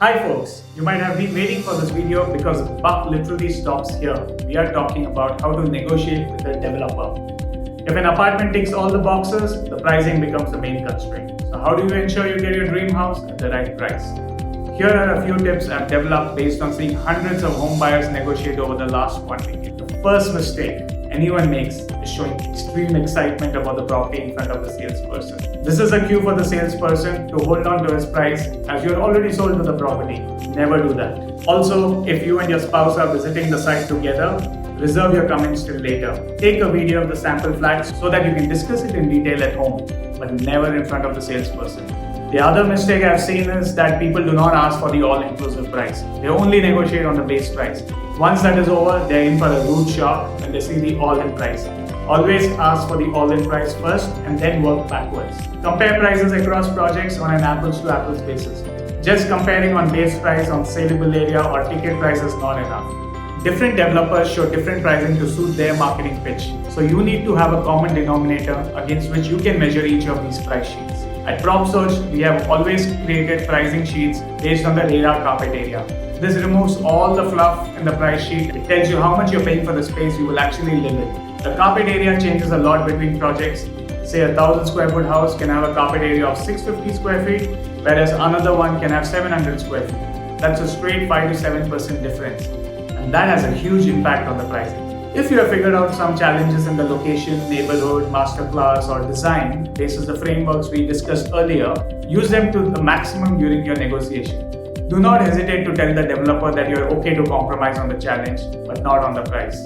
Hi folks, you might have been waiting for this video because the buck literally stops here. We are talking about how to negotiate with a developer. If an apartment ticks all the boxes, the pricing becomes the main constraint. So how do you ensure you get your dream house at the right price? Here are a few tips I've developed based on seeing hundreds of home buyers negotiate over the last 1 decade. The first mistake anyone makes is showing extreme excitement about the property in front of the salesperson. This is a cue for the salesperson to hold on to his price as you're already sold to the property. Never do that. Also, if you and your spouse are visiting the site together, reserve your comments till later. Take a video of the sample flats so that you can discuss it in detail at home, but never in front of the salesperson. The other mistake I've seen is that people do not ask for the all-inclusive price. They only negotiate on the base price. Once that is over, they're in for a rude shock when they see the all-in price. Always ask for the all-in price first and then work backwards. Compare prices across projects on an apples-to-apples basis. Just comparing on base price on saleable area or ticket price is not enough. Different developers show different pricing to suit their marketing pitch. So you need to have a common denominator against which you can measure each of these price sheets. At PropSearch, we have always created pricing sheets based on the radar carpet area. This removes all the fluff in the price sheet. It tells you how much you're paying for the space you will actually live in. The carpet area changes a lot between projects. Say a 1,000 square foot house can have a carpet area of 650 square feet, whereas another one can have 700 square feet. That's a straight 5 to 7% difference. And that has a huge impact on the pricing. If you have figured out some challenges in the location, neighborhood, master class, or design, based on the frameworks we discussed earlier, use them to the maximum during your negotiation. Do not hesitate to tell the developer that you're okay to compromise on the challenge, but not on the price.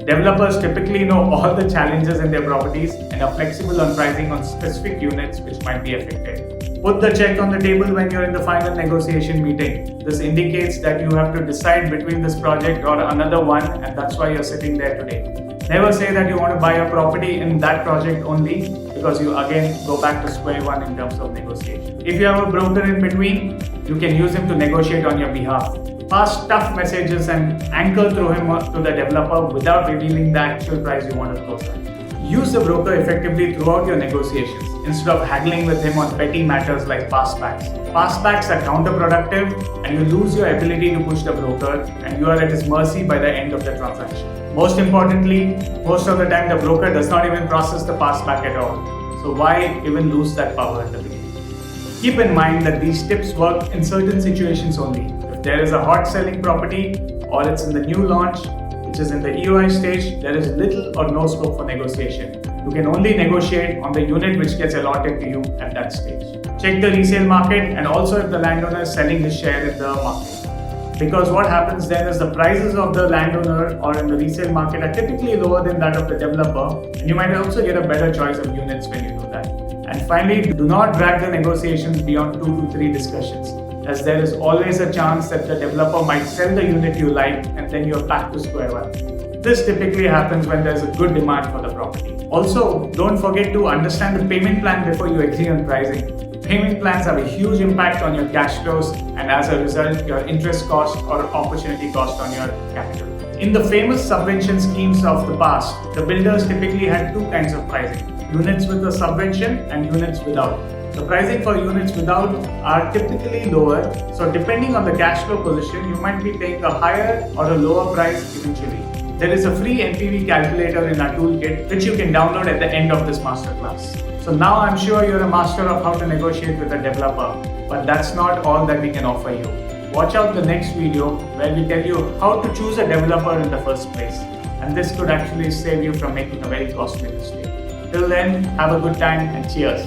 Developers typically know all the challenges in their properties and are flexible on pricing on specific units which might be affected. Put the check on the table when you're in the final negotiation meeting. This indicates that you have to decide between this project or another one, and that's why you're sitting there today. Never say that you want to buy a property in that project only, because you again go back to square one in terms of negotiation. If you have a broker in between, you can use him to negotiate on your behalf. Pass tough messages and anchor through him to the developer without revealing the actual price you want to close at. Use the broker effectively throughout your negotiations instead of haggling with him on petty matters like fastbacks. Fastbacks are counterproductive and you lose your ability to push the broker and you are at his mercy by the end of the transaction. Most importantly, most of the time the broker does not even process the fastback at all. So why even lose that power at the beginning? Keep in mind that these tips work in certain situations only. If there is a hot selling property or it's in the new launch, which is in the EOI stage, there is little or no scope for negotiation. You can only negotiate on the unit which gets allotted to you at that stage. Check the resale market and also if the landowner is selling his share in the market. Because what happens then is the prices of the landowner or in the resale market are typically lower than that of the developer, and you might also get a better choice of units when you do that. And finally, do not drag the negotiations beyond 2 to 3 discussions, as there is always a chance that the developer might sell the unit you like and then you're back to square one. This typically happens when there's a good demand for the property. Also, don't forget to understand the payment plan before you agree on pricing. Payment plans have a huge impact on your cash flows and as a result, your interest cost or opportunity cost on your capital. In the famous subvention schemes of the past, the builders typically had 2 kinds of pricing: units with a subvention and units without. The pricing for units without are typically lower, so depending on the cash flow position, you might be paying a higher or a lower price eventually. There is a free NPV calculator in our toolkit which you can download at the end of this masterclass. So now I'm sure you're a master of how to negotiate with a developer, but that's not all that we can offer you. Watch out the next video where we tell you how to choose a developer in the first place, and this could actually save you from making a very costly mistake. Till then, have a good time and cheers.